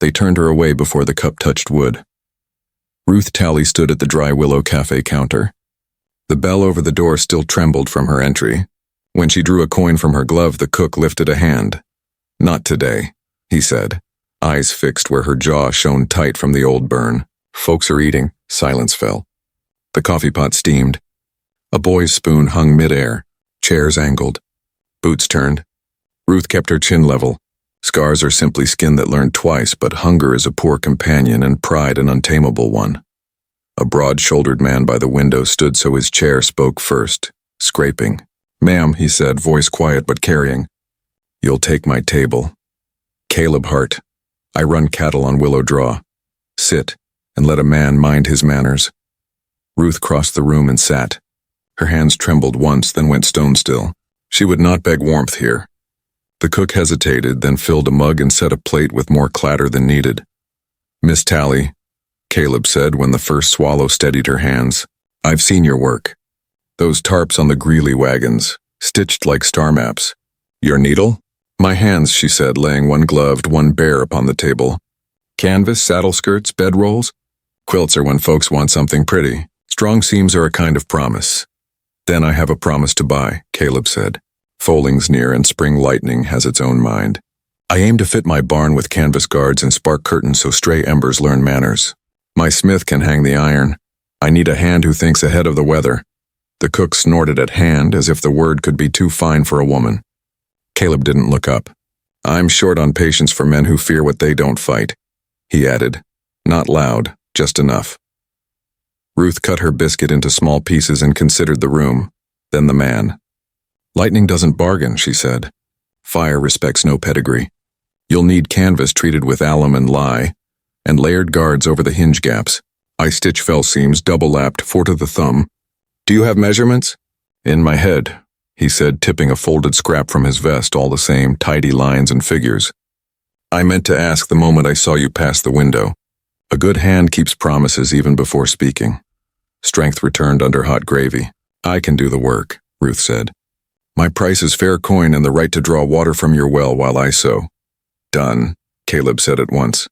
They turned her away before the cup touched wood. Ruth Talley stood at the Dry Willow Cafe counter. The bell over the door still trembled from her entry. When she drew a coin from her glove, the cook lifted a hand. "Not today," he said, eyes fixed where her jaw shone tight from the old burn. "Folks are eating." Silence fell. The coffee pot steamed. A boy's spoon hung mid-air. Chairs angled. Boots turned. Ruth kept her chin level. Scars are simply skin that learned twice, but hunger is a poor companion and pride an untamable one. A broad-shouldered man by the window stood so his chair spoke first, scraping. "Ma'am," he said, voice quiet but carrying. "You'll take my table." "Caleb Hart. I run cattle on Willow Draw. Sit, and let a man mind his manners." Ruth crossed the room and sat. Her hands trembled once, then went stone-still. She would not beg warmth here. The cook hesitated, then filled a mug and set a plate with more clatter than needed. "Miss Talley," Caleb said when the first swallow steadied her hands, "I've seen your work. Those tarps on the Greeley wagons, stitched like star maps. Your needle?" "My hands," she said, laying one gloved, one bare upon the table. "Canvas, saddle skirts, bedrolls? Quilts are when folks want something pretty. Strong seams are a kind of promise." "Then I have a promise to buy," Caleb said. "Foaling's near and spring lightning has its own mind. I aim to fit my barn with canvas guards and spark curtains so stray embers learn manners. My smith can hang the iron. I need a hand who thinks ahead of the weather." The cook snorted at "hand" as if the word could be too fine for a woman. Caleb didn't look up. "I'm short on patience for men who fear what they don't fight," he added. Not loud, just enough. Ruth cut her biscuit into small pieces and considered the room, then the man. "Lightning doesn't bargain," she said. "Fire respects no pedigree. You'll need canvas treated with alum and lye, and layered guards over the hinge gaps. I stitch fell seams double-lapped 4 to the thumb. Do you have measurements?" "In my head," he said, tipping a folded scrap from his vest, all the same, tidy lines and figures. "I meant to ask the moment I saw you pass the window. A good hand keeps promises even before speaking." Strength returned under hot gravy. "I can do the work," Ruth said. "My price is fair coin and the right to draw water from your well while I sow." "Done," Caleb said at once.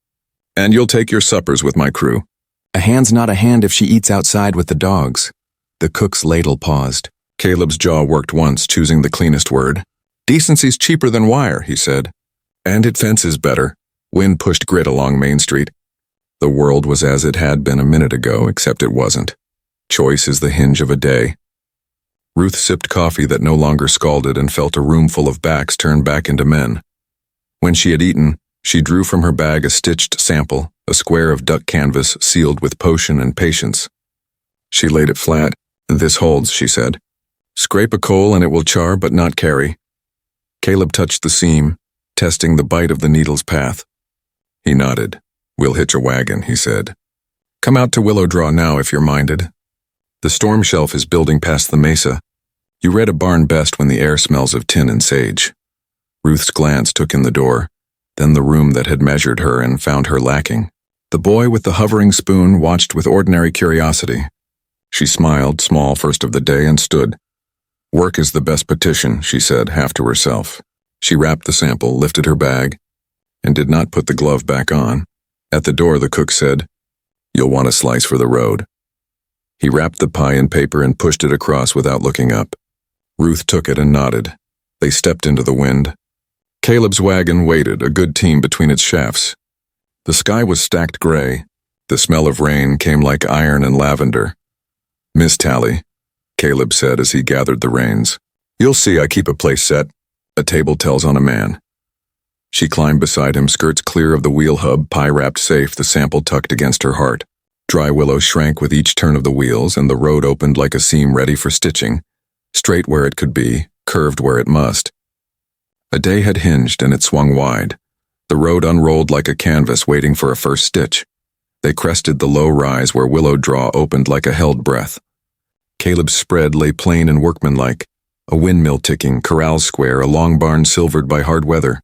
"And you'll take your suppers with my crew." "A hand's not a hand if she eats outside with the dogs." The cook's ladle paused. Caleb's jaw worked once, choosing the cleanest word. "Decency's cheaper than wire," he said. "And it fences better." Wind pushed grit along Main Street. The world was as it had been a minute ago, except it wasn't. Choice is the hinge of a day. Ruth sipped coffee that no longer scalded and felt a room full of backs turn back into men. When she had eaten, she drew from her bag a stitched sample, a square of duck canvas sealed with potion and patience. She laid it flat. "This holds," she said. "Scrape a coal and it will char but not carry." Caleb touched the seam, testing the bite of the needle's path. He nodded. "We'll hitch a wagon," he said. "Come out to Willow Draw now if you're minded. The storm shelf is building past the mesa. You read a barn best when the air smells of tin and sage." Ruth's glance took in the door, then the room that had measured her and found her lacking. The boy with the hovering spoon watched with ordinary curiosity. She smiled, small first of the day, and stood. "Work is the best petition," she said, half to herself. She wrapped the sample, lifted her bag, and did not put the glove back on. At the door, the cook said, "You'll want a slice for the road." He wrapped the pie in paper and pushed it across without looking up. Ruth took it and nodded. They stepped into the wind. Caleb's wagon waited, a good team between its shafts. The sky was stacked gray. The smell of rain came like iron and lavender. "Miss Talley," Caleb said as he gathered the reins. "You'll see I keep a place set. A table tells on a man." She climbed beside him, skirts clear of the wheel hub, pie wrapped safe, the sample tucked against her heart. Dry Willow shrank with each turn of the wheels, and the road opened like a seam ready for stitching, straight where it could be, curved where it must. A day had hinged, and it swung wide. The road unrolled like a canvas waiting for a first stitch. They crested the low rise where Willow Draw opened like a held breath. Caleb's spread lay plain and workmanlike, a windmill ticking, corral square, a long barn silvered by hard weather.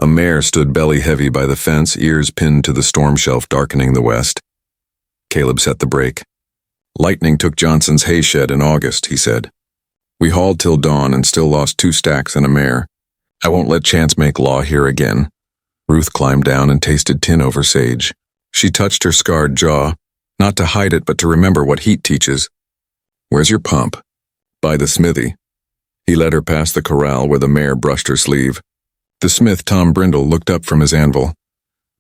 A mare stood belly-heavy by the fence, ears pinned to the storm shelf darkening the west. Caleb set the brake. "Lightning took Johnson's hay shed in August," he said. "We hauled till dawn and still lost 2 stacks and a mare. I won't let chance make law here again." Ruth climbed down and tasted tin over sage. She touched her scarred jaw, not to hide it but to remember what heat teaches. "Where's your pump?" "By the smithy." He led her past the corral where the mare brushed her sleeve. The smith, Tom Brindle, looked up from his anvil.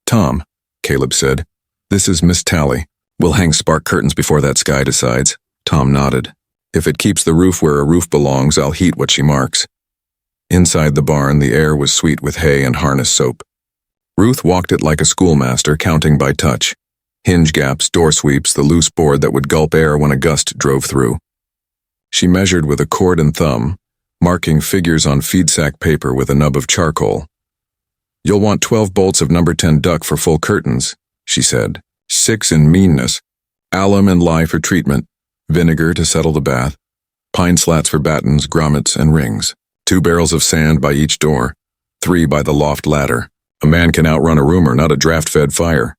"Tom," Caleb said, "this is Miss Tally. We'll hang spark curtains before that sky decides." Tom nodded. "If it keeps the roof where a roof belongs, I'll heat what she marks." Inside the barn, the air was sweet with hay and harness soap. Ruth walked it like a schoolmaster, counting by touch. Hinge gaps, door sweeps, the loose board that would gulp air when a gust drove through. She measured with a cord and thumb, marking figures on feed sack paper with a nub of charcoal. "You'll want 12 bolts of number 10 duck for full curtains," she said. 6 in meanness. Alum and lye for treatment. Vinegar to settle the bath. Pine slats for battens, grommets, and rings. 2 barrels of sand by each door. 3 by the loft ladder. A man can outrun a rumor, not a draft-fed fire.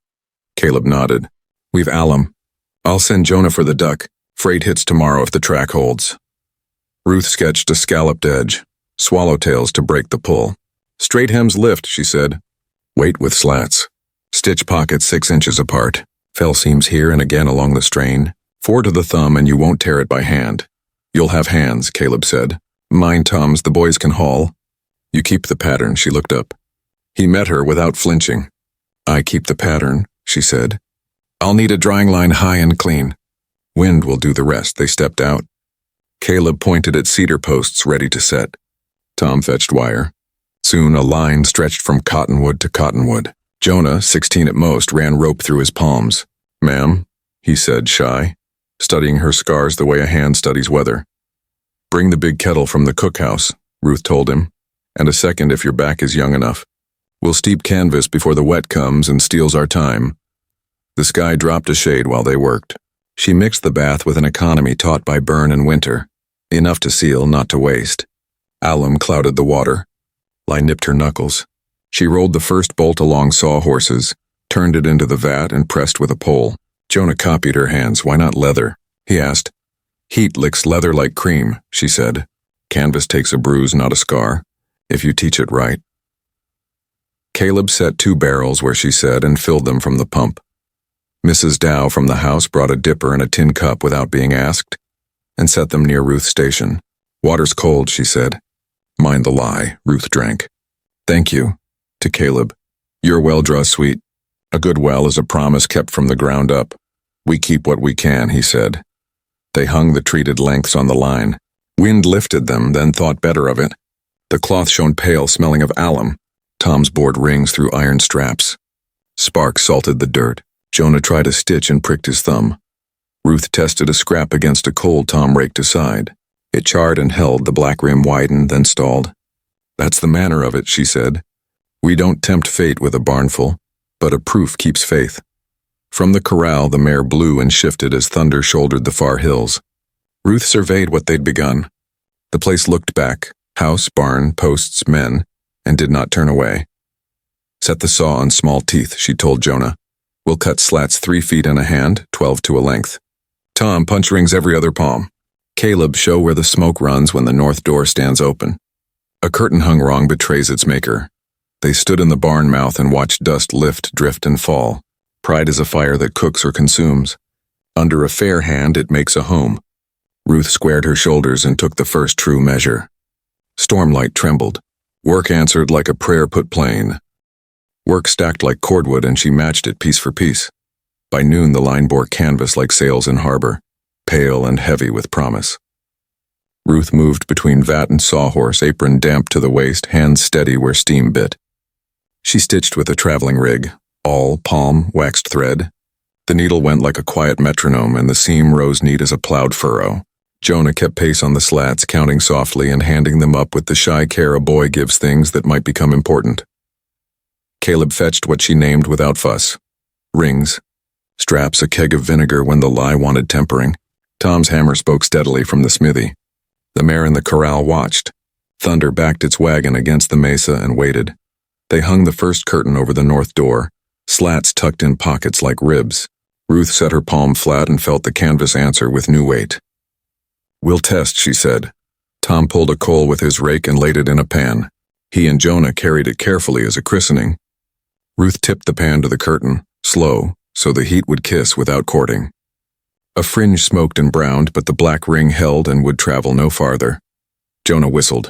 Caleb nodded. "We've alum. I'll send Jonah for the duck. Freight hits tomorrow if the track holds." Ruth sketched a scalloped edge. Swallowtails to break the pull. "Straight hems lift," she said. "Weight with slats. Stitch pockets 6 inches apart. Fell seams here and again along the strain. 4 to the thumb and you won't tear it by hand." "You'll have hands," Caleb said. "Mine, Tom's, the boys can haul." "You keep the pattern," she looked up. He met her without flinching. "I keep the pattern," she said. "I'll need a drying line high and clean. Wind will do the rest." They stepped out. Caleb pointed at cedar posts ready to set. Tom fetched wire. Soon a line stretched from cottonwood to cottonwood. Jonah, 16 at most, ran rope through his palms. "Ma'am," he said, shy, studying her scars the way a hand studies weather. "Bring the big kettle from the cookhouse," Ruth told him, "and a second if your back is young enough. We'll steep canvas before the wet comes and steals our time." The sky dropped a shade while they worked. She mixed the bath with an economy taught by Burn and Winter. Enough to seal, not to waste. Alum clouded the water. Lye nipped her knuckles. She rolled the first bolt along sawhorses, turned it into the vat and pressed with a pole. Jonah copied her hands. "Why not leather?" he asked. "Heat licks leather like cream," she said. "Canvas takes a bruise, not a scar, if you teach it right." Caleb set 2 barrels where she said and filled them from the pump. Mrs. Dow from the house brought a dipper and a tin cup without being asked, and set them near Ruth's station. "Water's cold," she said. "Mind the lye," Ruth drank. "Thank you," to Caleb. "Your well draws sweet. A good well is a promise kept from the ground up. We keep what we can," he said. They hung the treated lengths on the line. Wind lifted them, then thought better of it. The cloth shone pale, smelling of alum. Tom's bored rings through iron straps. Sparks salted the dirt. Jonah tried a stitch and pricked his thumb. Ruth tested a scrap against a coal Tom raked aside. It charred and held, the black rim widened, then stalled. "That's the manner of it," she said. "We don't tempt fate with a barnful, but a proof keeps faith." From the corral, the mare blew and shifted as thunder shouldered the far hills. Ruth surveyed what they'd begun. The place looked back, house, barn, posts, men, and did not turn away. "Set the saw on small teeth," she told Jonah. "We'll cut slats 3 feet in a hand, 12 to a length. Tom, punch rings every other palm. Caleb, show where the smoke runs when the north door stands open. A curtain hung wrong betrays its maker." They stood in the barn mouth and watched dust lift, drift, and fall. Pride is a fire that cooks or consumes. Under a fair hand, it makes a home. Ruth squared her shoulders and took the first true measure. Stormlight trembled. Work answered like a prayer put plain. Work stacked like cordwood, and she matched it piece for piece. By noon, the line bore canvas like sails in harbor, pale and heavy with promise. Ruth moved between vat and sawhorse, apron damp to the waist, hands steady where steam bit. She stitched with a traveling rig, awl, palm, waxed thread. The needle went like a quiet metronome, and the seam rose neat as a plowed furrow. Jonah kept pace on the slats, counting softly and handing them up with the shy care a boy gives things that might become important. Caleb fetched what she named without fuss. Rings. Straps, a keg of vinegar when the lye wanted tempering. Tom's hammer spoke steadily from the smithy. The mare in the corral watched. Thunder backed its wagon against the mesa and waited. They hung the first curtain over the north door, slats tucked in pockets like ribs. Ruth set her palm flat and felt the canvas answer with new weight. "We'll test," she said. Tom pulled a coal with his rake and laid it in a pan. He and Jonah carried it carefully as a christening. Ruth tipped the pan to the curtain, slow, so the heat would kiss without courting. A fringe smoked and browned, but the black ring held and would travel no farther. Jonah whistled.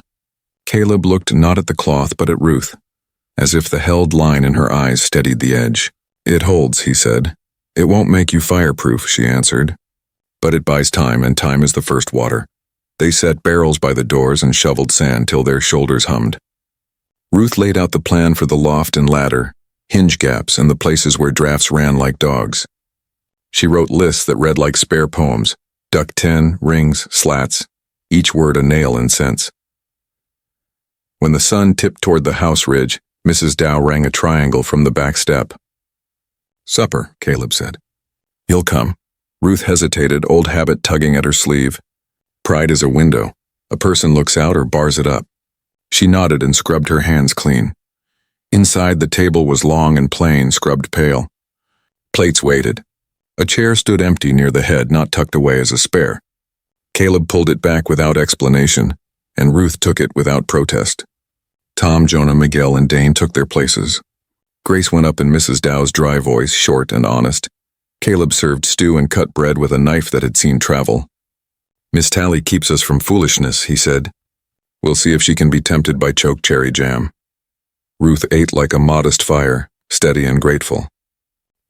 Caleb looked not at the cloth but at Ruth, as if the held line in her eyes steadied the edge. "It holds," he said. "It won't make you fireproof," she answered. "But it buys time, and time is the first water." They set barrels by the doors and shoveled sand till their shoulders hummed. Ruth laid out the plan for the loft and ladder, hinge gaps, and the places where drafts ran like dogs. She wrote lists that read like spare poems, duck 10, rings, slats, each word a nail in sense. When the sun tipped toward the house ridge, Mrs. Dow rang a triangle from the back step. "Supper," Caleb said. "You'll come." Ruth hesitated, old habit tugging at her sleeve. Pride is a window. A person looks out or bars it up. She nodded and scrubbed her hands clean. Inside, the table was long and plain, scrubbed pale. Plates waited. A chair stood empty near the head, not tucked away as a spare. Caleb pulled it back without explanation, and Ruth took it without protest. Tom, Jonah, Miguel, and Dane took their places. Grace went up in Mrs. Dow's dry voice, short and honest. Caleb served stew and cut bread with a knife that had seen travel. "Miss Tally keeps us from foolishness," he said. "We'll see if she can be tempted by choke cherry jam." Ruth ate like a modest fire, steady and grateful.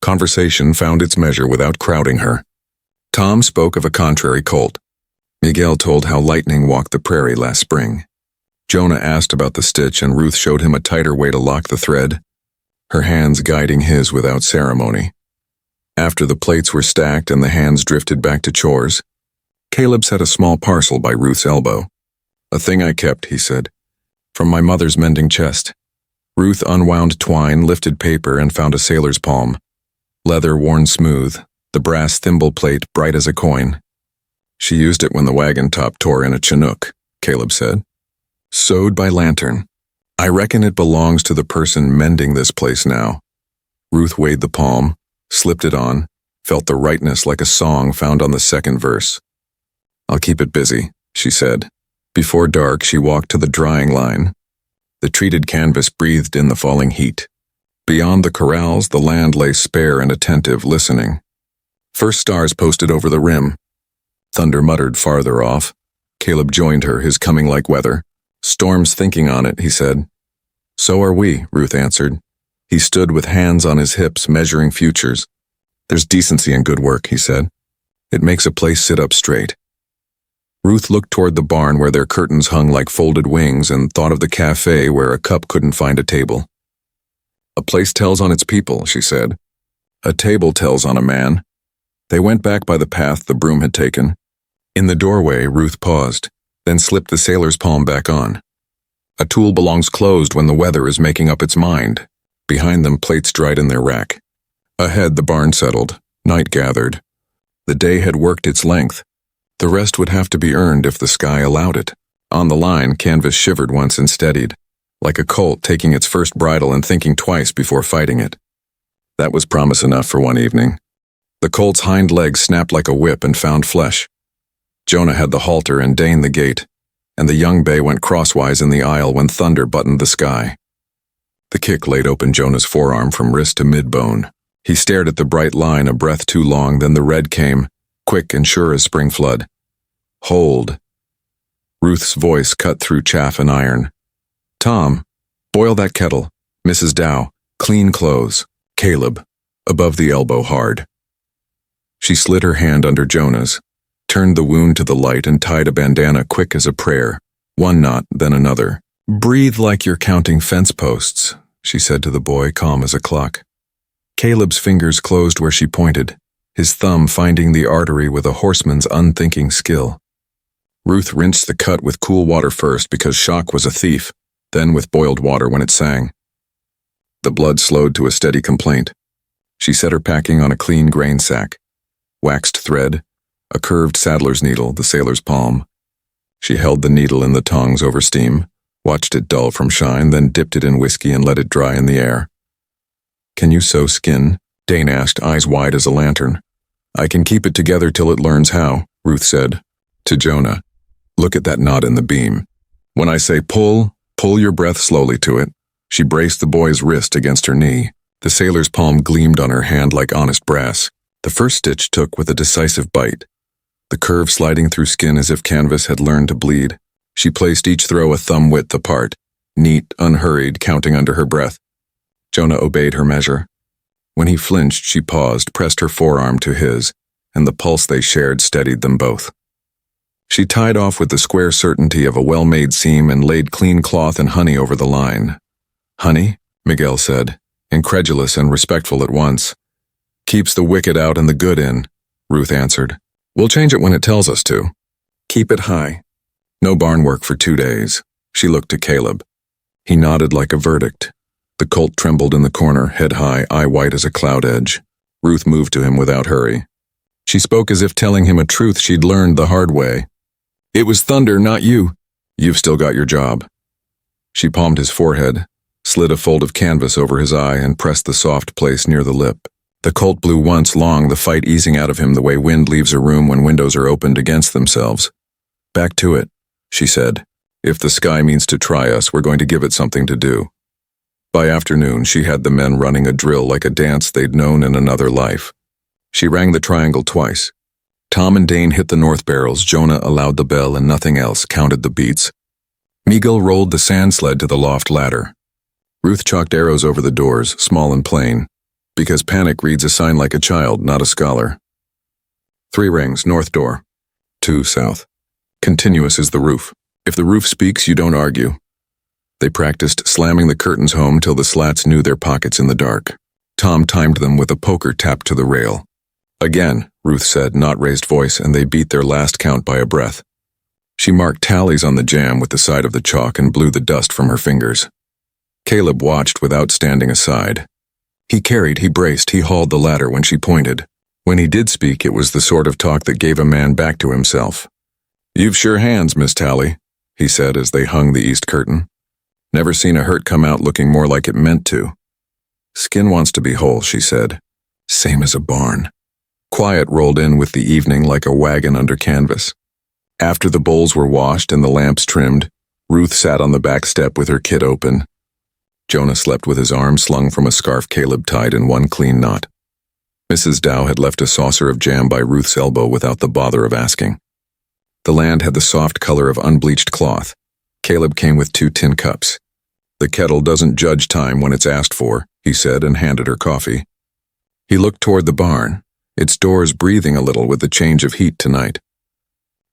Conversation found its measure without crowding her. Tom spoke of a contrary colt. Miguel told how lightning walked the prairie last spring. Jonah asked about the stitch, and Ruth showed him a tighter way to lock the thread, her hands guiding his without ceremony. After the plates were stacked and the hands drifted back to chores, Caleb set a small parcel by Ruth's elbow. "A thing I kept," he said, "from my mother's mending chest." Ruth unwound twine, lifted paper, and found a sailor's palm. Leather worn smooth, the brass thimble plate bright as a coin. "She used it when the wagon top tore in a Chinook," Caleb said. "Sewed by lantern. I reckon it belongs to the person mending this place now." Ruth weighed the palm, slipped it on, felt the rightness like a song found on the second verse. "I'll keep it busy," she said. Before dark, she walked to the drying line. The treated canvas breathed in the falling heat. Beyond the corrals, the land lay spare and attentive, listening. First stars posted over the rim. Thunder muttered farther off. Caleb joined her, his coming like weather. "Storm's thinking on it," he said. "So are we," Ruth answered. He stood with hands on his hips, measuring futures. "There's decency in good work," he said. "It makes a place sit up straight." Ruth looked toward the barn where their curtains hung like folded wings and thought of the cafe where a cup couldn't find a table. "A place tells on its people," she said. "A table tells on a man." They went back by the path the broom had taken. In the doorway, Ruth paused, then slipped the sailor's palm back on. "A tool belongs closed when the weather is making up its mind." Behind them, plates dried in their rack. Ahead, the barn settled. Night gathered. The day had worked its length. The rest would have to be earned if the sky allowed it. On the line, canvas shivered once and steadied, like a colt taking its first bridle and thinking twice before fighting it. That was promise enough for one evening. The colt's hind legs snapped like a whip and found flesh. Jonah had the halter and Dane the gate, and the young bay went crosswise in the aisle when thunder buttoned the sky. The kick laid open Jonah's forearm from wrist to mid-bone. He stared at the bright line a breath too long, then the red came, quick and sure as spring flood. "Hold." Ruth's voice cut through chaff and iron. "Tom, boil that kettle. Mrs. Dow, clean clothes. Caleb, above the elbow hard." She slid her hand under Jonah's, turned the wound to the light and tied a bandana quick as a prayer, one knot, then another. "Breathe like you're counting fence posts," she said to the boy, calm as a clock. Caleb's fingers closed where she pointed, his thumb finding the artery with a horseman's unthinking skill. Ruth rinsed the cut with cool water first because shock was a thief, then with boiled water when it sang. The blood slowed to a steady complaint. She set her packing on a clean grain sack. Waxed thread, a curved saddler's needle, the sailor's palm. She held the needle in the tongs over steam, watched it dull from shine, then dipped it in whiskey and let it dry in the air. "Can you sew skin?" Dane asked, eyes wide as a lantern. "I can keep it together till it learns how," Ruth said. To Jonah, "Look at that knot in the beam. When I say pull, pull your breath slowly to it." She braced the boy's wrist against her knee. The sailor's palm gleamed on her hand like honest brass. The first stitch took with a decisive bite, the curve sliding through skin as if canvas had learned to bleed. She placed each throw a thumb width apart, neat, unhurried, counting under her breath. Jonah obeyed her measure. When he flinched, she paused, pressed her forearm to his, and the pulse they shared steadied them both. She tied off with the square certainty of a well-made seam and laid clean cloth and honey over the line. "Honey?" Miguel said, incredulous and respectful at once. "Keeps the wicked out and the good in," Ruth answered. "We'll change it when it tells us to. Keep it high." No barn work for 2 days. She looked to Caleb. He nodded like a verdict. The colt trembled in the corner, head high, eye white as a cloud edge. Ruth moved to him without hurry. She spoke as if telling him a truth she'd learned the hard way. "It was Thunder, not you. You've still got your job." She palmed his forehead, slid a fold of canvas over his eye, and pressed the soft place near the lip. The colt blew once long, the fight easing out of him the way wind leaves a room when windows are opened against themselves. "Back to it," she said. "If the sky means to try us, we're going to give it something to do." By afternoon, she had the men running a drill like a dance they'd known in another life. She rang the triangle twice. Tom and Dane hit the north barrels, Jonah allowed the bell, and nothing else counted the beats. Miguel rolled the sand sled to the loft ladder. Ruth chalked arrows over the doors, small and plain, because panic reads a sign like a child, not a scholar. 3 rings, north door. 2 south. Continuous is the roof. If the roof speaks, you don't argue. They practiced slamming the curtains home till the slats knew their pockets in the dark. Tom timed them with a poker tap to the rail. "Again," Ruth said, not raised voice, and they beat their last count by a breath. She marked tallies on the jam with the side of the chalk and blew the dust from her fingers. Caleb watched without standing aside. He carried, he braced, he hauled the ladder when she pointed. When he did speak, it was the sort of talk that gave a man back to himself. "You've sure hands, Miss Tally," he said as they hung the east curtain. "Never seen a hurt come out looking more like it meant to." "Skin wants to be whole," she said. "Same as a barn." Quiet rolled in with the evening like a wagon under canvas. After the bowls were washed and the lamps trimmed, Ruth sat on the back step with her kit open. Jonah slept with his arm slung from a scarf Caleb tied in one clean knot. Mrs. Dow had left a saucer of jam by Ruth's elbow without the bother of asking. The land had the soft color of unbleached cloth. Caleb came with 2 tin cups. "The kettle doesn't judge time when it's asked for," he said, and handed her coffee. He looked toward the barn, its doors breathing a little with the change of heat tonight.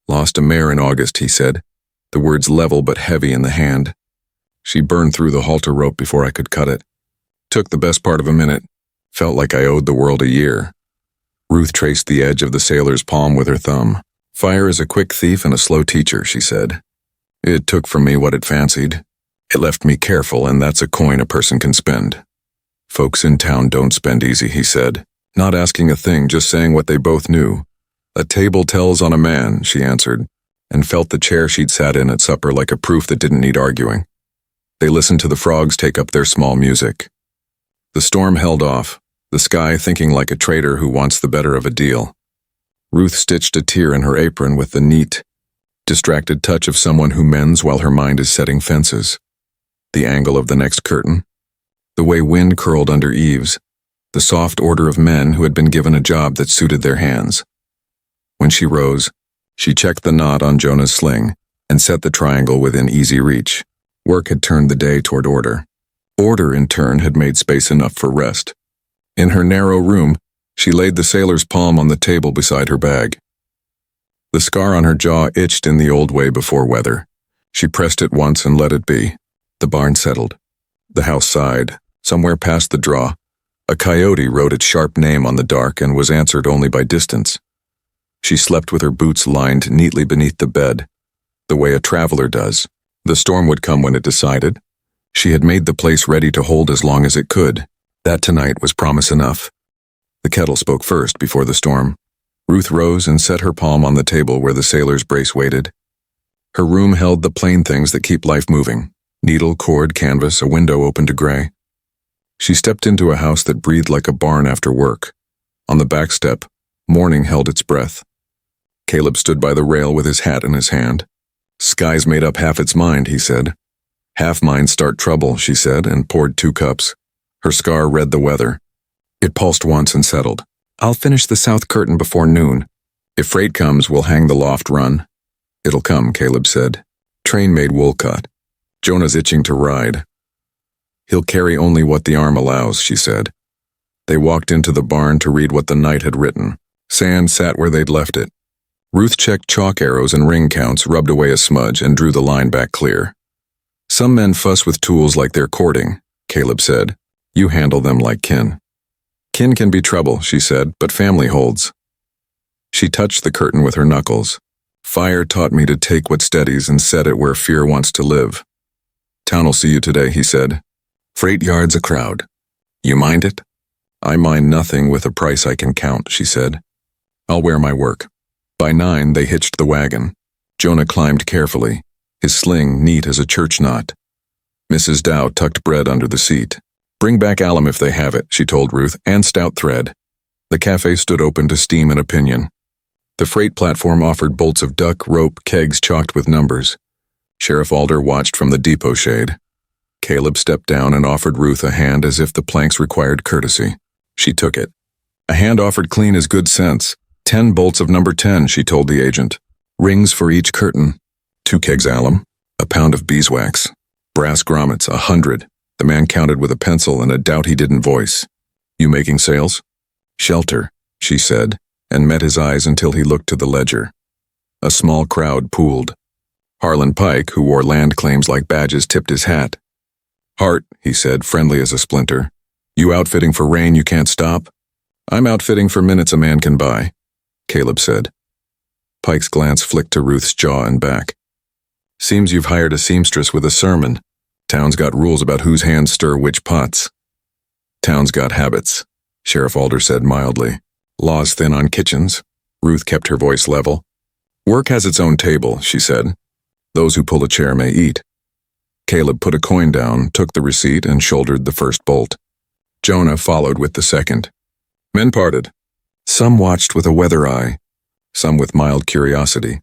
"Lost a mare in August," he said, the words level but heavy in the hand. "She burned through the halter rope before I could cut it. Took the best part of a minute. Felt like I owed the world a year." Ruth traced the edge of the sailor's palm with her thumb. "Fire is a quick thief and a slow teacher," she said. "It took from me what it fancied. It left me careful, and that's a coin a person can spend. Folks in town don't spend easy," he said, not asking a thing, just saying what they both knew. "A table tells on a man," she answered, and felt the chair she'd sat in at supper like a proof that didn't need arguing. They listened to the frogs take up their small music. The storm held off, the sky thinking like a trader who wants the better of a deal. Ruth stitched a tear in her apron with the neat, distracted touch of someone who mends while her mind is setting fences. The angle of the next curtain, the way wind curled under eaves, the soft order of men who had been given a job that suited their hands. When she rose, she checked the knot on Jonah's sling and set the triangle within easy reach. Work had turned the day toward order. Order, in turn, had made space enough for rest. In her narrow room, she laid the sailor's palm on the table beside her bag. The scar on her jaw itched in the old way before weather. She pressed it once and let it be. The barn settled. The house sighed. Somewhere past the draw, a coyote wrote its sharp name on the dark and was answered only by distance. She slept with her boots lined neatly beneath the bed, the way a traveler does. The storm would come when it decided. She had made the place ready to hold as long as it could. That tonight was promise enough. The kettle spoke first before the storm. Ruth rose and set her palm on the table where the sailor's brace waited. Her room held the plain things that keep life moving: needle, cord, canvas, a window open to gray. She stepped into a house that breathed like a barn after work. On the back step, morning held its breath. Caleb stood by the rail with his hat in his hand. "Sky's made up half its mind," he said. "Half minds start trouble," she said, and poured 2 cups. Her scar read the weather. It pulsed once and settled. I'll finish the south curtain before noon. If freight comes, we'll hang the loft run. It'll come, Caleb said. Train-made woolcut. Jonah's itching to ride. He'll carry only what the arm allows, she said. They walked into the barn to read what the night had written. Sand sat where they'd left it. Ruth checked chalk arrows and ring counts, rubbed away a smudge, and drew the line back clear. Some men fuss with tools like they're courting, Caleb said. You handle them like kin. Kin can be trouble, she said, but family holds. She touched the curtain with her knuckles. Fire taught me to take what steadies and set it where fear wants to live. Town'll see you today, he said. Freight yard's a crowd. You mind it? I mind nothing with a price I can count, she said. I'll wear my work. By 9, they hitched the wagon. Jonah climbed carefully, his sling neat as a church knot. Mrs. Dow tucked bread under the seat. Bring back alum if they have it, she told Ruth, and stout thread. The cafe stood open to steam and opinion. The freight platform offered bolts of duck, rope, kegs chalked with numbers. Sheriff Alder watched from the depot shade. Caleb stepped down and offered Ruth a hand as if the planks required courtesy. She took it. A hand offered clean is good sense. 10 bolts of number 10, she told the agent. Rings for each curtain. 2 kegs alum. A pound of beeswax. Brass grommets, 100. The man counted with a pencil and a doubt he didn't voice. You making sales? Shelter, she said, and met his eyes until he looked to the ledger. A small crowd pooled. Harlan Pike, who wore land claims like badges, tipped his hat. Hart, he said, friendly as a splinter. You outfitting for rain you can't stop? I'm outfitting for minutes a man can buy, Caleb said. Pike's glance flicked to Ruth's jaw and back. Seems you've hired a seamstress with a sermon. Town's got rules about whose hands stir which pots. Town's got habits, Sheriff Alder said mildly. Law's thin on kitchens. Ruth kept her voice level. Work has its own table, she said. Those who pull a chair may eat. Caleb put a coin down, took the receipt, and shouldered the first bolt. Jonah followed with the second. Men parted. Some watched with a weather eye, some with mild curiosity.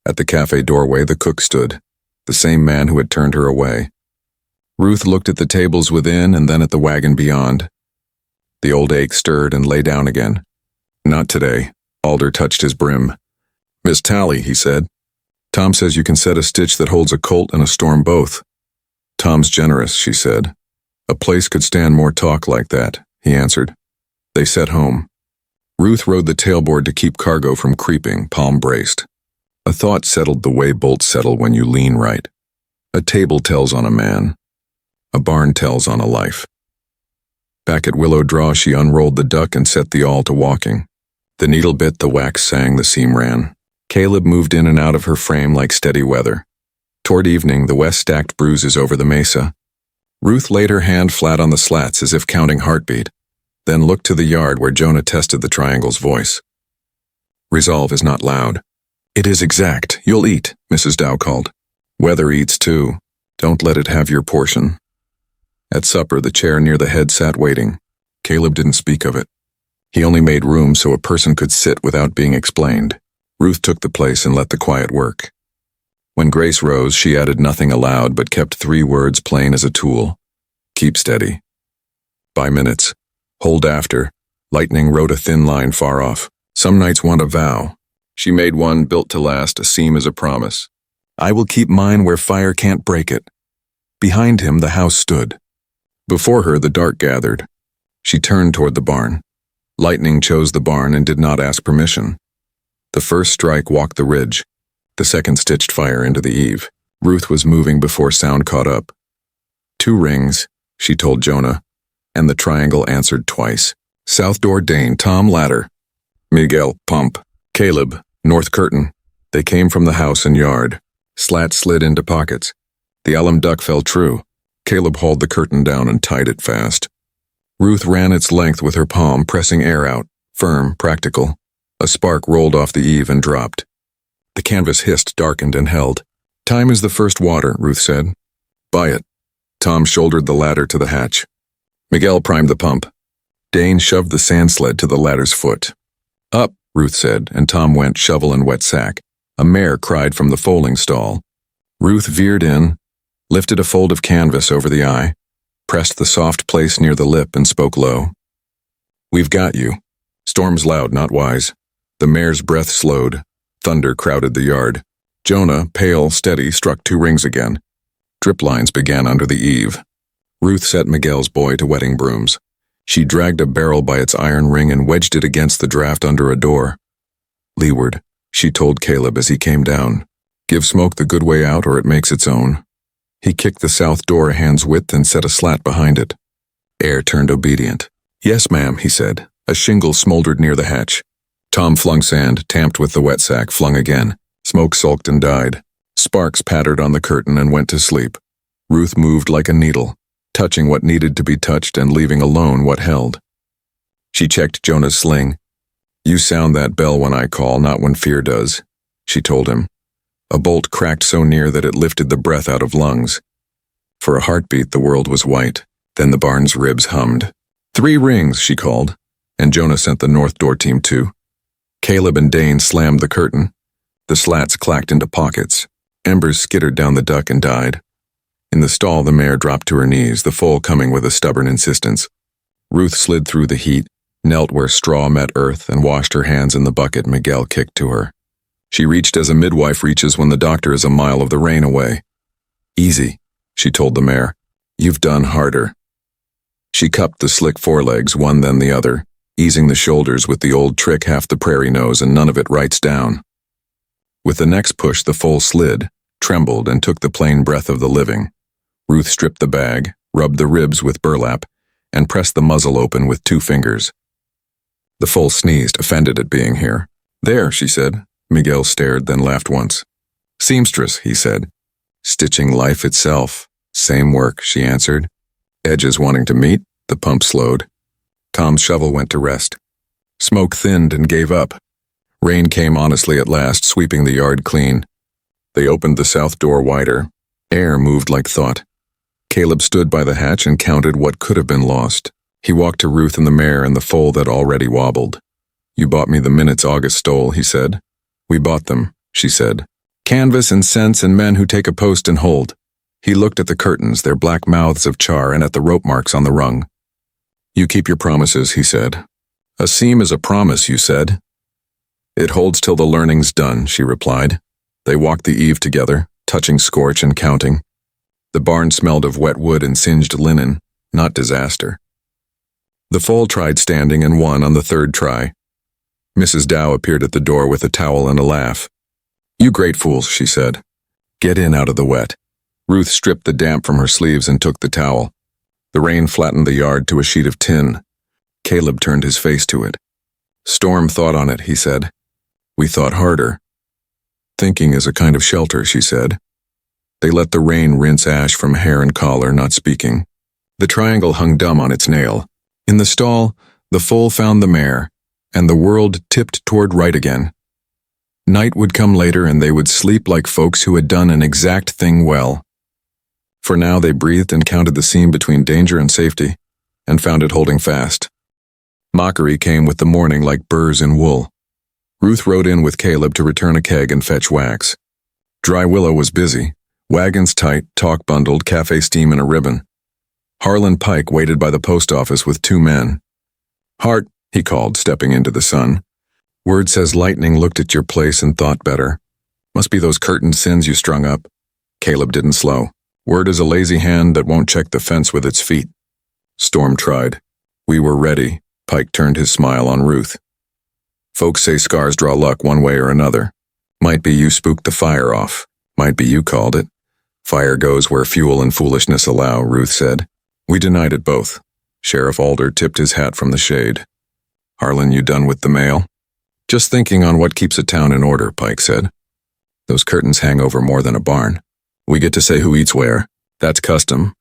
At the cafe doorway the cook stood, the same man who had turned her away. Ruth looked at the tables within and then at the wagon beyond. The old ache stirred and lay down again. Not today. Alder touched his brim. Miss Tally, he said. Tom says you can set a stitch that holds a colt and a storm both. Tom's generous, she said. A place could stand more talk like that, he answered. They set home. Ruth rode the tailboard to keep cargo from creeping, palm braced. A thought settled the way bolts settle when you lean right. A table tells on a man. A barn tells on a life. Back at Willow Draw she unrolled the duck and set the awl to walking. The needle bit, the wax sang, the seam ran. Caleb moved in and out of her frame like steady weather. Toward evening, the west stacked bruises over the mesa. Ruth laid her hand flat on the slats as if counting heartbeat, then looked to the yard where Jonah tested the triangle's voice. Resolve is not loud. It is exact. You'll eat, Mrs. Dow called. Weather eats too. Don't let it have your portion. At supper, the chair near the head sat waiting. Caleb didn't speak of it. He only made room so a person could sit without being explained. Ruth took the place and let the quiet work. When Grace rose, she added nothing aloud but kept 3 words plain as a tool. Keep steady. By minutes. Hold after. Lightning wrote a thin line far off. Some nights want a vow. She made one built to last, a seam as a promise. I will keep mine where fire can't break it. Behind him the house stood. Before her the dark gathered. She turned toward the barn. Lightning chose the barn and did not ask permission. The first strike walked the ridge. The second stitched fire into the eve. Ruth was moving before sound caught up. 2 rings, she told Jonah, and the triangle answered twice. South door Dane, Tom ladder. Miguel, pump. Caleb, north curtain. They came from the house and yard. Slats slid into pockets. The alum duck fell true. Caleb hauled the curtain down and tied it fast. Ruth ran its length with her palm, pressing air out, firm, practical. A spark rolled off the eave and dropped. The canvas hissed, darkened, and held. Time is the first water, Ruth said. Buy it. Tom shouldered the ladder to the hatch. Miguel primed the pump. Dane shoved the sand sled to the ladder's foot. Up, Ruth said, and Tom went shovel and wet sack. A mare cried from the foaling stall. Ruth veered in, lifted a fold of canvas over the eye. pressed the soft place near the lip and spoke low. "We've got you." Storm's loud, not wise. The mare's breath slowed. Thunder crowded the yard. Jonah, pale, steady, struck 2 rings again. Drip lines began under the eave. Ruth set Miguel's boy to wetting brooms. She dragged a barrel by its iron ring and wedged it against the draft under a door. "Leeward," she told Caleb as he came down. "Give smoke the good way out or it makes its own." He kicked the south door a hand's width and set a slat behind it. Air turned obedient. "Yes, ma'am," he said. A shingle smoldered near the hatch. Tom flung sand, tamped with the wet sack, flung again. Smoke sulked and died. Sparks pattered on the curtain and went to sleep. Ruth moved like a needle, touching what needed to be touched and leaving alone what held. She checked Jonah's sling. "You sound that bell when I call, not when fear does," she told him. A bolt cracked so near that it lifted the breath out of lungs. For a heartbeat, the world was white. Then the barn's ribs hummed. 3 rings, she called, and Jonah sent the north door team too. Caleb and Dane slammed the curtain. The slats clacked into pockets. Embers skittered down the duck and died. In the stall, the mare dropped to her knees, the foal coming with a stubborn insistence. Ruth slid through the heat, knelt where straw met earth, and washed her hands in the bucket Miguel kicked to her. She reached as a midwife reaches when the doctor is a mile of the rain away. "Easy," she told the mare. "You've done harder." She cupped the slick forelegs, one then the other, easing the shoulders with the old trick half the prairie knows and none of it writes down. With the next push, the foal slid, trembled, and took the plain breath of the living. Ruth stripped the bag, rubbed the ribs with burlap, and pressed the muzzle open with 2 fingers. The foal sneezed, offended at being here. "There," she said. Miguel stared, then laughed once. "Seamstress," he said. "Stitching life itself. Same work," she answered. "Edges wanting to meet?" The pump slowed. Tom's shovel went to rest. Smoke thinned and gave up. Rain came honestly at last, sweeping the yard clean. They opened the south door wider. Air moved like thought. Caleb stood by the hatch and counted what could have been lost. He walked to Ruth and the mare and the foal that already wobbled. "You bought me the minutes August stole," he said. "We bought them," she said. "Canvas and scents and men who take a post and hold." He looked at the curtains, their black mouths of char, and at the rope marks on the rung. "You keep your promises," he said. "A seam is a promise," you said. "It holds till the learning's done," she replied. They walked the eave together, touching scorch and counting. The barn smelled of wet wood and singed linen, not disaster. The foal tried standing and won on the 3rd try. Mrs. Dow appeared at the door with a towel and a laugh. "You great fools," she said. "Get in out of the wet." Ruth stripped the damp from her sleeves and took the towel. The rain flattened the yard to a sheet of tin. Caleb turned his face to it. "Storm thought on it," he said. "We thought harder." "Thinking is a kind of shelter," she said. They let the rain rinse ash from hair and collar, not speaking. The triangle hung dumb on its nail. In the stall, the foal found the mare, and the world tipped toward right again. Night would come later and they would sleep like folks who had done an exact thing well. For now they breathed and counted the seam between danger and safety, and found it holding fast. Mockery came with the morning like burrs in wool. Ruth rode in with Caleb to return a keg and fetch wax. Dry Willow was busy, wagons tight, talk bundled, cafe steam in a ribbon. Harlan Pike waited by the post office with 2 men. "Hart," he called, stepping into the sun. "Word says lightning looked at your place and thought better. Must be those curtain sins you strung up." Caleb didn't slow. "Word is a lazy hand that won't check the fence with its feet." Storm tried. "We were ready." Pike turned his smile on Ruth. "Folks say scars draw luck one way or another. Might be you spooked the fire off. Might be you called it. Fire goes where fuel and foolishness allow," Ruth said. "We denied it both." Sheriff Alder tipped his hat from the shade. "Harlan, you done with the mail?" "Just thinking on what keeps a town in order," Pike said. "Those curtains hang over more than a barn. We get to say who eats where. That's custom.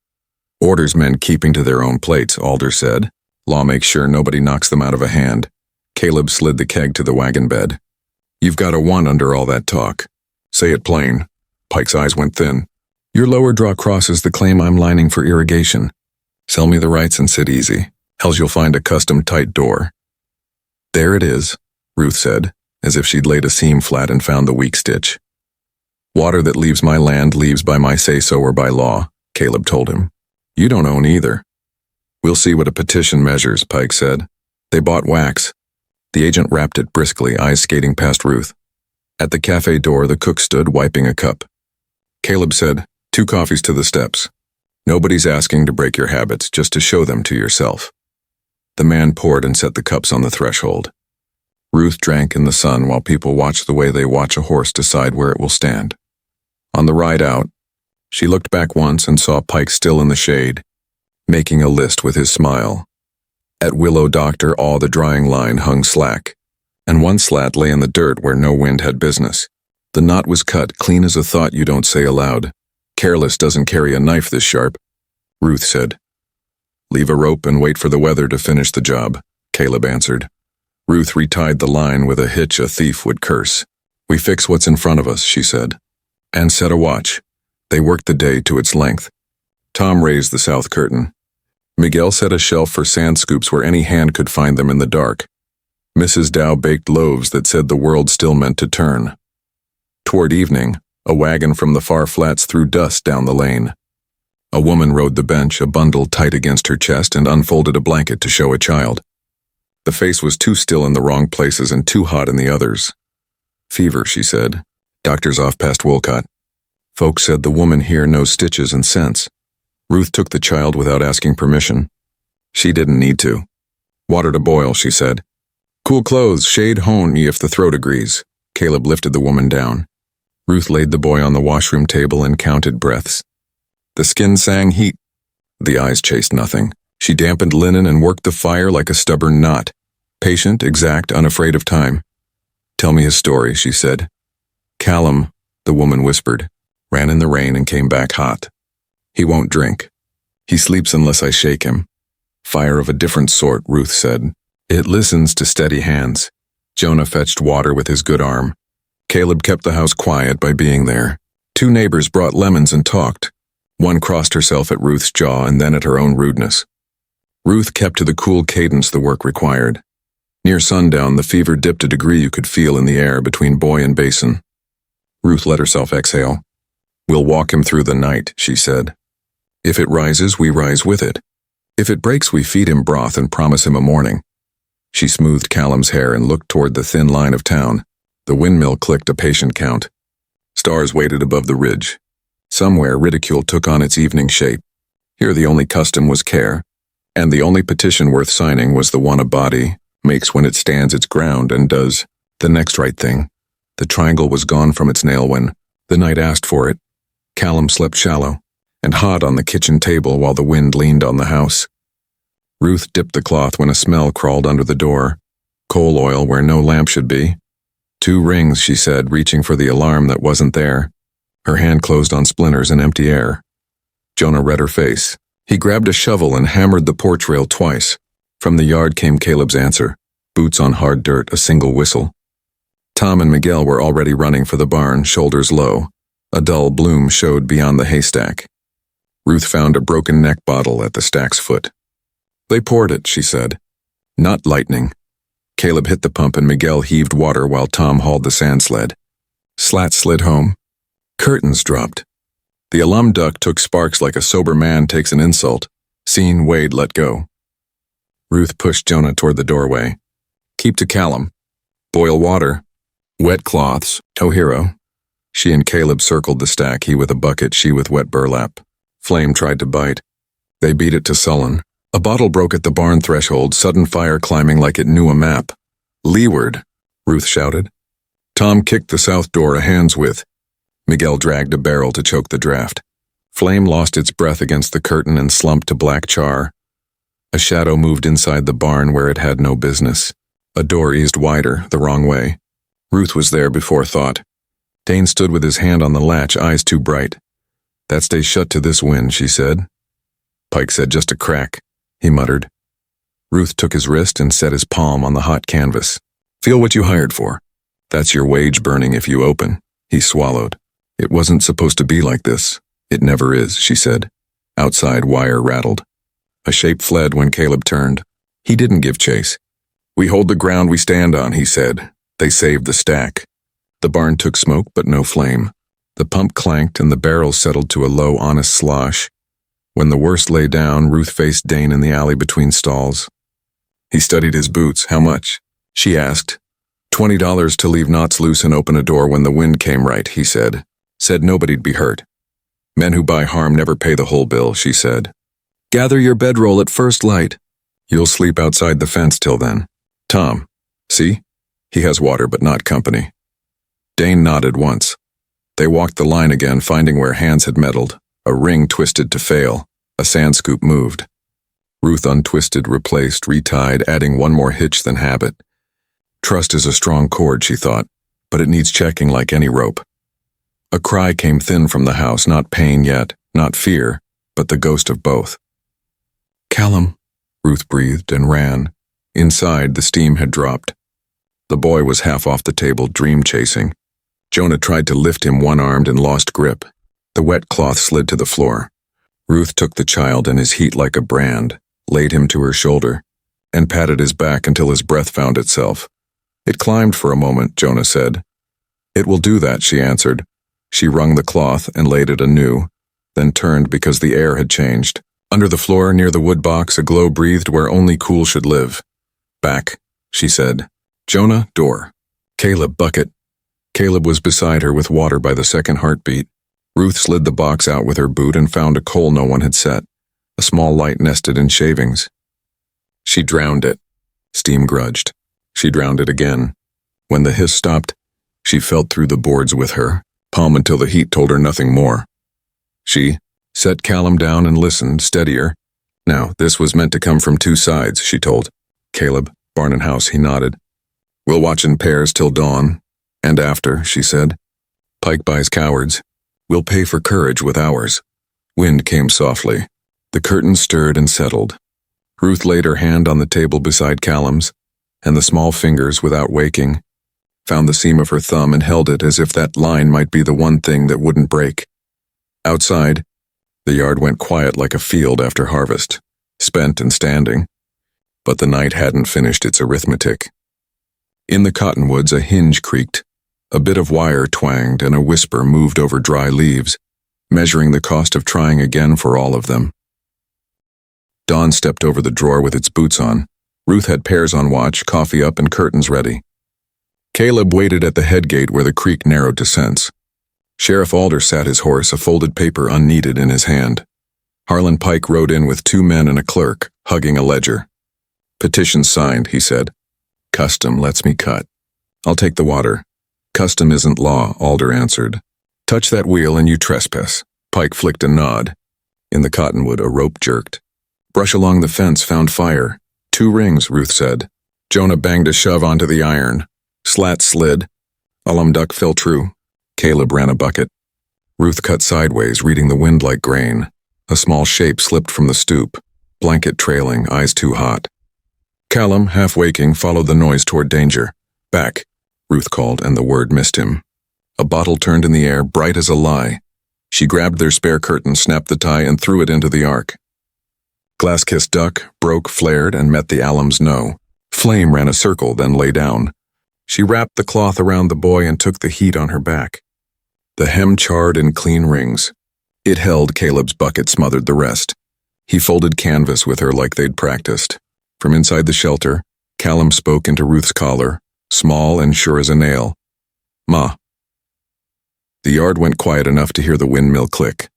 Orders men keeping to their own plates," Alder said. "Law makes sure nobody knocks them out of a hand." Caleb slid the keg to the wagon bed. "You've got a one under all that talk. Say it plain." Pike's eyes went thin. "Your lower draw crosses the claim I'm lining for irrigation. Sell me the rights and sit easy, else you'll find a custom tight door." "There it is," Ruth said, as if she'd laid a seam flat and found the weak stitch. "Water that leaves my land leaves by my say-so or by law," Caleb told him. You don't own either. We'll see what a petition measures, Pike said. They bought wax. The agent wrapped it briskly, eyes skating past Ruth. At the cafe door, the cook stood, wiping a cup. Caleb said, 2 coffees to the steps. Nobody's asking to break your habits, just to show them to yourself. The man poured and set the cups on the threshold. Ruth drank in the sun while people watched the way they watch a horse decide where it will stand. On the ride out, she looked back once and saw Pike still in the shade, making a list with his smile. At Willow Doctor, all the drying line hung slack, and one slat lay in the dirt where no wind had business. The knot was cut clean as a thought you don't say aloud. Careless doesn't carry a knife this sharp, Ruth said. Leave a rope and wait for the weather to finish the job, Caleb answered. Ruth retied the line with a hitch a thief would curse. We fix what's in front of us, she said, and set a watch. They worked the day to its length. Tom raised the south curtain. Miguel set a shelf for sand scoops where any hand could find them in the dark. Mrs. Dow baked loaves that said the world still meant to turn. Toward evening, a wagon from the far flats threw dust down the lane. A woman rode the bench, a bundle tight against her chest, and unfolded a blanket to show a child. The face was too still in the wrong places and too hot in the others. Fever, she said. Doctor's off past Wolcott. Folks said the woman here knows stitches and scents. Ruth took the child without asking permission. She didn't need to. Water to boil, she said. Cool clothes, shade hone ye if the throat agrees. Caleb lifted the woman down. Ruth laid the boy on the washroom table and counted breaths. The skin sang heat. The eyes chased nothing. She dampened linen and worked the fire like a stubborn knot. Patient, exact, unafraid of time. Tell me his story, she said. Callum, the woman whispered, ran in the rain and came back hot. He won't drink. He sleeps unless I shake him. Fire of a different sort, Ruth said. It listens to steady hands. Jonah fetched water with his good arm. Caleb kept the house quiet by being there. 2 neighbors brought lemons and talked. One crossed herself at Ruth's jaw and then at her own rudeness. Ruth kept to the cool cadence the work required. Near sundown, the fever dipped a degree you could feel in the air between boy and basin. Ruth let herself exhale. We'll walk him through the night, she said. If it rises, we rise with it. If it breaks, we feed him broth and promise him a morning. She smoothed Callum's hair and looked toward the thin line of town. The windmill clicked a patient count. Stars waited above the ridge. Somewhere, ridicule took on its evening shape. Here the only custom was care, and the only petition worth signing was the one a body makes when it stands its ground and does the next right thing. The triangle was gone from its nail when the night asked for it. Callum slept shallow and hot on the kitchen table while the wind leaned on the house. Ruth dipped the cloth when a smell crawled under the door. Coal oil where no lamp should be. 2 rings, she said, reaching for the alarm that wasn't there. Her hand closed on splinters and empty air. Jonah read her face. He grabbed a shovel and hammered the porch rail twice. From the yard came Caleb's answer. Boots on hard dirt, a single whistle. Tom and Miguel were already running for the barn, shoulders low. A dull bloom showed beyond the haystack. Ruth found a broken neck bottle at the stack's foot. They poured it, she said. Not lightning. Caleb hit the pump and Miguel heaved water while Tom hauled the sand sled. Slats slid home. Curtains dropped. The alum duck took sparks like a sober man takes an insult. Seen, Wade let go. Ruth pushed Jonah toward the doorway. Keep to Callum. Boil water. Wet cloths. Oh, hero. She and Caleb circled the stack, he with a bucket, she with wet burlap. Flame tried to bite. They beat it to sullen. A bottle broke at the barn threshold, sudden fire climbing like it knew a map. Leeward, Ruth shouted. Tom kicked the south door a hand's width. Miguel dragged a barrel to choke the draft. Flame lost its breath against the curtain and slumped to black char. A shadow moved inside the barn where it had no business. A door eased wider, the wrong way. Ruth was there before thought. Dane stood with his hand on the latch, eyes too bright. That stays shut to this wind, she said. Pike said just a crack, he muttered. Ruth took his wrist and set his palm on the hot canvas. Feel what you hired for. That's your wage burning if you open. He swallowed. It wasn't supposed to be like this. It never is, she said. Outside, wire rattled. A shape fled when Caleb turned. He didn't give chase. We hold the ground we stand on, he said. They saved the stack. The barn took smoke, but no flame. The pump clanked and the barrel settled to a low, honest slosh. When the worst lay down, Ruth faced Dane in the alley between stalls. He studied his boots. How much? She asked. $20 to leave knots loose and open a door when the wind came right, he said. Said nobody'd be hurt. Men who buy harm never pay the whole bill, she said. Gather your bedroll at first light. You'll sleep outside the fence till then. Tom. See? He has water but not company. Dane nodded once. They walked the line again, finding where hands had meddled. A ring twisted to fail. A sand scoop moved. Ruth untwisted, replaced, retied, adding one more hitch than habit. Trust is a strong cord, she thought, but it needs checking like any rope. A cry came thin from the house, not pain yet, not fear, but the ghost of both. Callum, Ruth breathed and ran. Inside, the steam had dropped. The boy was half off the table, dream-chasing. Jonah tried to lift him one-armed and lost grip. The wet cloth slid to the floor. Ruth took the child in his heat like a brand, laid him to her shoulder, and patted his back until his breath found itself. It climbed for a moment, Jonah said. It will do that, she answered. She wrung the cloth and laid it anew, then turned because the air had changed. Under the floor, near the wood box, a glow breathed where only cool should live. Back, she said. Jonah, door. Caleb, bucket. Caleb was beside her with water by the second heartbeat. Ruth slid the box out with her boot and found a coal no one had set, a small light nested in shavings. She drowned it. Steam grudged. She drowned it again. When the hiss stopped, she felt through the boards with her, palm until the heat told her nothing more. She set Callum down and listened, steadier. Now, this was meant to come from two sides, she told. Caleb, barn and house, he nodded. We'll watch in pairs till dawn. And after, she said. Pike buys cowards. We'll pay for courage with ours. Wind came softly. The curtains stirred and settled. Ruth laid her hand on the table beside Callum's, and the small fingers, without waking, found the seam of her thumb and held it as if that line might be the one thing that wouldn't break. Outside, the yard went quiet like a field after harvest, spent and standing. But the night hadn't finished its arithmetic. In the cottonwoods, a hinge creaked, a bit of wire twanged, and a whisper moved over dry leaves, measuring the cost of trying again for all of them. Dawn stepped over the drawer with its boots on. Ruth had pears on watch, coffee up, and curtains ready. Caleb waited at the head gate where the creek narrowed to sense. Sheriff Alder sat his horse, a folded paper unneeded in his hand. Harlan Pike rode in with two men and a clerk, hugging a ledger. Petition signed, he said. Custom lets me cut. I'll take the water. Custom isn't law, Alder answered. Touch that wheel and you trespass. Pike flicked a nod. In the cottonwood, a rope jerked. Brush along the fence found fire. 2 rings, Ruth said. Jonah banged a shove onto the iron. Slat slid. Duck fell true. Caleb ran a bucket. Ruth cut sideways, reading the wind like grain. A small shape slipped from the stoop, blanket trailing, eyes too hot. Callum, half waking, followed the noise toward danger. Back, Ruth called, and the word missed him. A bottle turned in the air, bright as a lie. She grabbed their spare curtain, snapped the tie, and threw it into the ark. Glass-kissed duck, broke, flared, and met the alum's no. Flame ran a circle, then lay down. She wrapped the cloth around the boy and took the heat on her back. The hem charred in clean rings. It held. Caleb's bucket smothered the rest. He folded canvas with her like they'd practiced. From inside the shelter, Callum spoke into Ruth's collar, small and sure as a nail. Ma. The yard went quiet enough to hear the windmill click.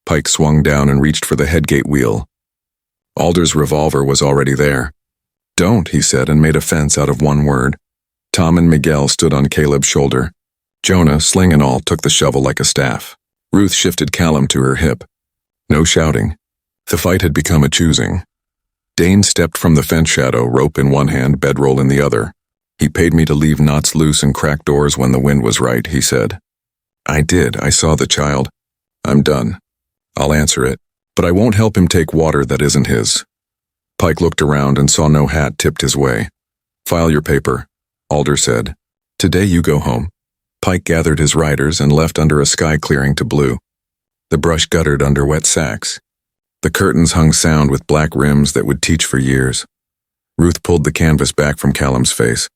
Pike swung down and reached for the headgate wheel. Alder's revolver was already there. Don't, he said, and made a fence out of one word. Tom and Miguel stood on Caleb's shoulder. Jonah, sling and all, took the shovel like a staff. Ruth shifted Callum to her hip. No shouting. The fight had become a choosing. Dane stepped from the fence shadow, rope in one hand, bedroll in the other. He paid me to leave knots loose and crack doors when the wind was right, he said. I did. I saw the child. I'm done. I'll answer it, but I won't help him take water that isn't his. Pike looked around and saw no hat tipped his way. File your paper, Alder said. Today you go home. Pike gathered his riders and left under a sky clearing to blue. The brush guttered under wet sacks. The curtains hung sound with black rims that would teach for years. Ruth pulled the canvas back from Callum's face.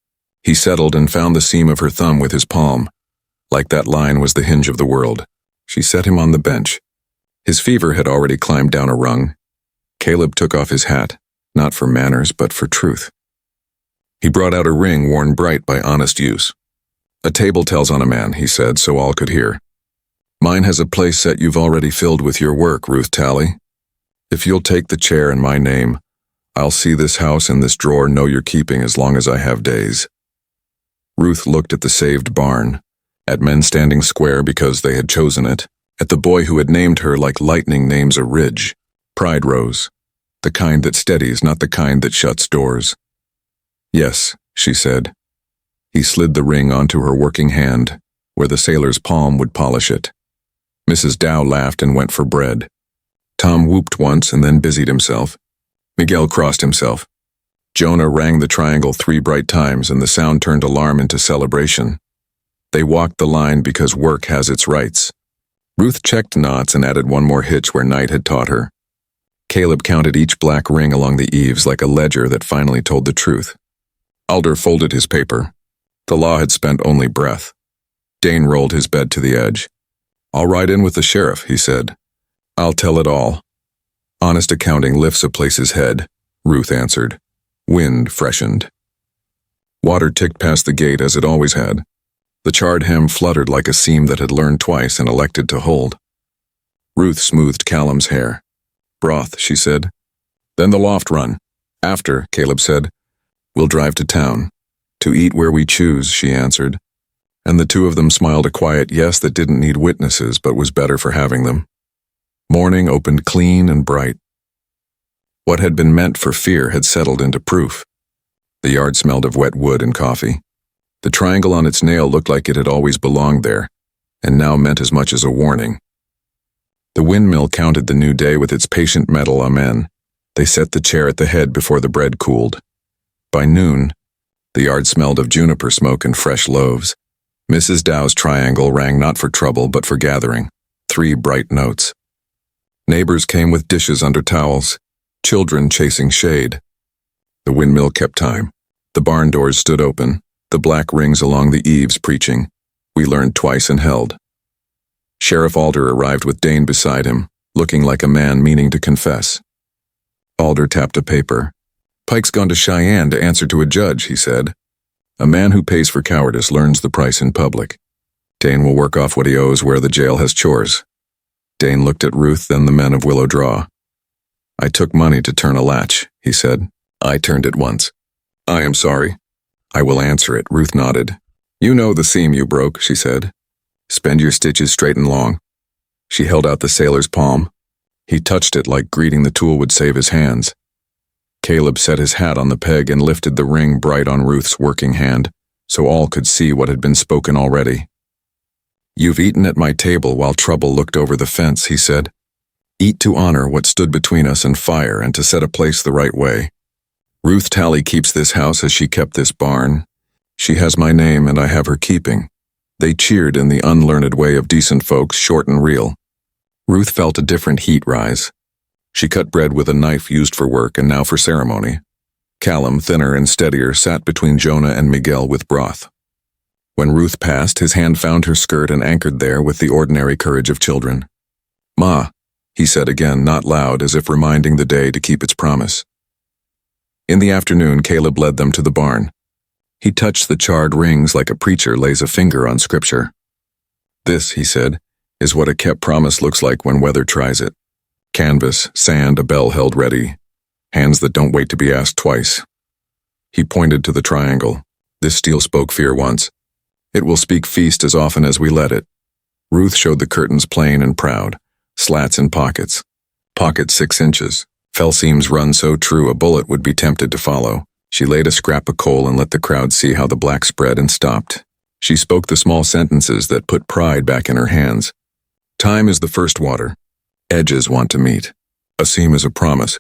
He settled and found the seam of her thumb with his palm. Like that line was the hinge of the world. She set him on the bench. His fever had already climbed down a rung. Caleb took off his hat, not for manners but for truth. He brought out a ring worn bright by honest use. A table tells on a man, he said, so all could hear. Mine has a place set you've already filled with your work, Ruth Tally. If you'll take the chair in my name, I'll see this house and this drawer know you're keeping as long as I have days. Ruth looked at the saved barn, at men standing square because they had chosen it, at the boy who had named her like lightning names a ridge. Pride rose, the kind that steadies, not the kind that shuts doors. Yes, she said. He slid the ring onto her working hand, where the sailor's palm would polish it. Mrs. Dow laughed and went for bread. Tom whooped once and then busied himself. Miguel crossed himself. Jonah rang the triangle 3 bright times and the sound turned alarm into celebration. They walked the line because work has its rights. Ruth checked knots and added one more hitch where night had taught her. Caleb counted each black ring along the eaves like a ledger that finally told the truth. Alder folded his paper. The law had spent only breath. Dane rolled his bed to the edge. I'll ride in with the sheriff, he said. I'll tell it all. Honest accounting lifts a place's head, Ruth answered. Wind freshened. Water ticked past the gate as it always had. The charred hem fluttered like a seam that had learned twice and elected to hold. Ruth smoothed Callum's hair. Broth, she said. Then the loft run. After, Caleb said. We'll drive to town. To eat where we choose, she answered. And the two of them smiled a quiet yes that didn't need witnesses but was better for having them. Morning opened clean and bright. What had been meant for fear had settled into proof. The yard smelled of wet wood and coffee. The triangle on its nail looked like it had always belonged there, and now meant as much as a warning. The windmill counted the new day with its patient metal amen. They set the chair at the head before the bread cooled. By noon, the yard smelled of juniper smoke and fresh loaves. Mrs. Dow's triangle rang not for trouble but for gathering. 3 bright notes. Neighbors came with dishes under towels, children chasing shade. The windmill kept time. The barn doors stood open, the black rings along the eaves preaching. We learned twice and held. Sheriff Alder arrived with Dane beside him, looking like a man meaning to confess. Alder tapped a paper. Pike's gone to Cheyenne to answer to a judge, he said. A man who pays for cowardice learns the price in public. Dane will work off what he owes where the jail has chores. Dane looked at Ruth, then the men of Willow Draw. I took money to turn a latch, he said. I turned it once. I am sorry. I will answer it, Ruth nodded. You know the seam you broke, she said. Spend your stitches straight and long. She held out the sailor's palm. He touched it like greeting the tool would save his hands. Caleb set his hat on the peg and lifted the ring bright on Ruth's working hand, so all could see what had been spoken already. You've eaten at my table while trouble looked over the fence, he said. Eat to honor what stood between us and fire and to set a place the right way. Ruth Tally keeps this house as she kept this barn. She has my name and I have her keeping. They cheered in the unlearned way of decent folks, short and real. Ruth felt a different heat rise. She cut bread with a knife used for work and now for ceremony. Callum, thinner and steadier, sat between Jonah and Miguel with broth. When Ruth passed, his hand found her skirt and anchored there with the ordinary courage of children. Ma, he said again, not loud, as if reminding the day to keep its promise. In the afternoon, Caleb led them to the barn. He touched the charred rings like a preacher lays a finger on scripture. This, he said, is what a kept promise looks like when weather tries it. Canvas, sand, a bell held ready. Hands that don't wait to be asked twice. He pointed to the triangle. This steel spoke fear once. It will speak feast as often as we let it. Ruth showed the curtains plain and proud. Slats in pockets. Pockets 6 inches. Fell seams run so true a bullet would be tempted to follow. She laid a scrap of coal and let the crowd see how the black spread and stopped. She spoke the small sentences that put pride back in her hands. Time is the first water. Edges want to meet. A seam is a promise.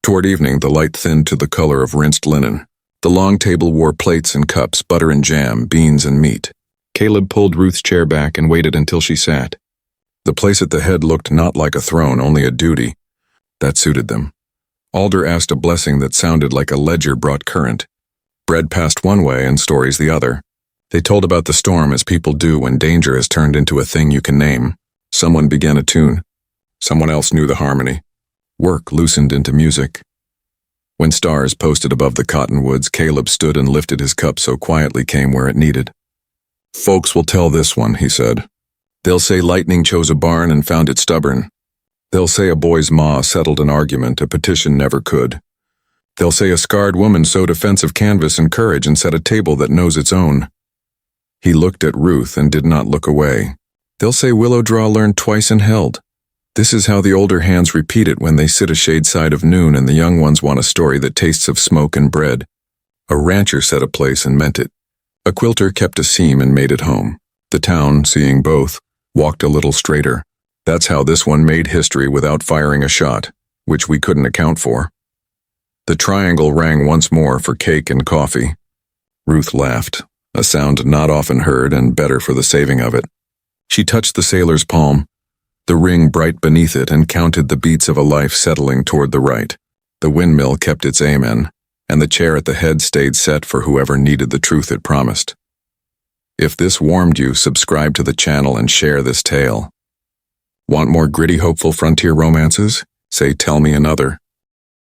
Toward evening, the light thinned to the color of rinsed linen. The long table wore plates and cups, butter and jam, beans and meat. Caleb pulled Ruth's chair back and waited until she sat. The place at the head looked not like a throne, only a duty. That suited them. Alder asked a blessing that sounded like a ledger brought current. Bread passed one way and stories the other. They told about the storm as people do when danger has turned into a thing you can name. Someone began a tune. Someone else knew the harmony. Work loosened into music. When stars posted above the cottonwoods, Caleb stood and lifted his cup so quietly came where it needed. Folks will tell this one, he said. They'll say lightning chose a barn and found it stubborn. They'll say a boy's ma settled an argument a petition never could. They'll say a scarred woman sewed a fence of canvas and courage and set a table that knows its own. He looked at Ruth and did not look away. They'll say Willow Draw learned twice and held. This is how the older hands repeat it when they sit a shade side of noon and the young ones want a story that tastes of smoke and bread. A rancher set a place and meant it. A quilter kept a seam and made it home. The town, seeing both, walked a little straighter. That's how this one made history without firing a shot, which we couldn't account for. The triangle rang once more for cake and coffee. Ruth laughed, a sound not often heard and better for the saving of it. She touched the sailor's palm, the ring bright beneath it, and counted the beats of a life settling toward the right. The windmill kept its amen, and the chair at the head stayed set for whoever needed the truth it promised. If this warmed you, subscribe to the channel and share this tale. Want more gritty, hopeful frontier romances? Say, tell me another.